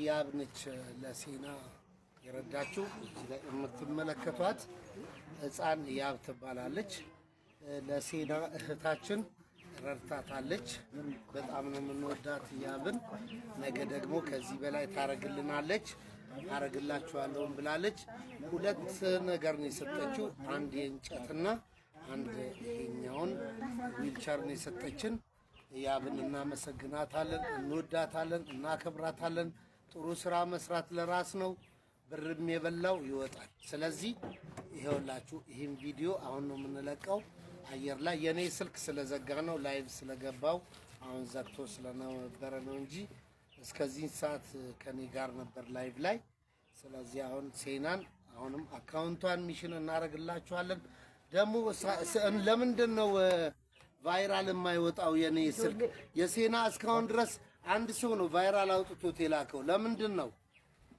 ያብነች ለሴና የረዳችው እዚህ ላይ የምትመለከቷት ህፃን ያብ ትባላለች። ለሴና እህታችን ረድታታለች። በጣም ነው የምንወዳት ያብን። ነገ ደግሞ ከዚህ በላይ ታረግልናለች፣ አረግላችኋለሁም ብላለች። ሁለት ነገር ነው የሰጠችው፣ አንድ የእንጨትና አንድ ይሄኛውን ዊልቸር ነው የሰጠችን። ያብን እናመሰግናታለን፣ እንወዳታለን፣ እናከብራታለን። ጥሩ ስራ መስራት ለራስ ነው፣ ብርም የበላው ይወጣል። ስለዚህ ይሄውላችሁ ይሄን ቪዲዮ አሁን ነው የምንለቀው አየር ላይ። የኔ ስልክ ስለዘጋ ነው ላይቭ ስለገባው አሁን ዘግቶ ስለነበረ ነው እንጂ እስከዚህ ሰዓት ከኔ ጋር ነበር ላይቭ ላይ። ስለዚህ አሁን ሴናን አሁንም አካውንቷን ሚሽን እናደርግላችኋለን። ደግሞ ለምንድን ነው ቫይራል የማይወጣው የኔ ስልክ? የሴና እስካሁን ድረስ አንድ ሰው ነው ቫይራል አውጥቶት የላከው።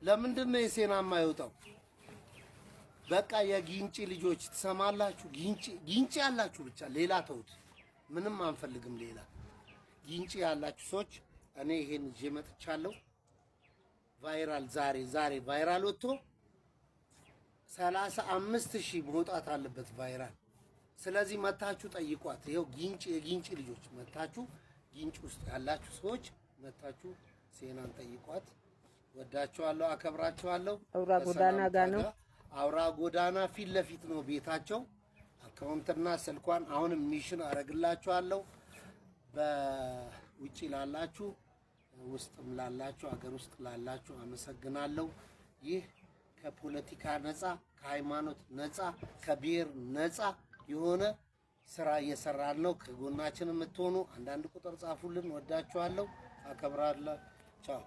ለምንድን ነው የሴና የማይወጣው? በቃ የጊንጪ ልጆች ትሰማላችሁ? ጊንጪ ያላችሁ ብቻ ሌላ ተውት፣ ምንም አንፈልግም ሌላ። ጊንጪ ያላችሁ ሰዎች እኔ ይሄን ይዤ መጥቻለሁ። ቫይራል ዛሬ ቫይራል ወጥቶ 35,000 መውጣት አለበት ቫይራል። ስለዚህ መታችሁ ጠይቋት። ይሄው የጊንጪ ልጆች መታችሁ፣ ጊንጪ ውስጥ ያላችሁ ሰዎች መታችሁ ሴናን ጠይቋት። ወዳችኋለሁ፣ አከብራችኋለሁ። አውራ ጎዳና ጋር ነው፣ አውራ ጎዳና ፊት ለፊት ነው ቤታቸው። አካውንትና ስልኳን አሁንም ሚሽን አረግላችኋለሁ። በውጪ ላላችሁ ውስጥም ላላችሁ አገር ውስጥ ላላችሁ አመሰግናለሁ። ይህ ከፖለቲካ ነፃ፣ ከሃይማኖት ነፃ፣ ከብሔር ነፃ የሆነ ስራ እየሰራን ነው። ከጎናችን የምትሆኑ አንዳንድ ቁጥር ጻፉልን። ወዳችኋለሁ፣ አከብራለሁ። ቻው።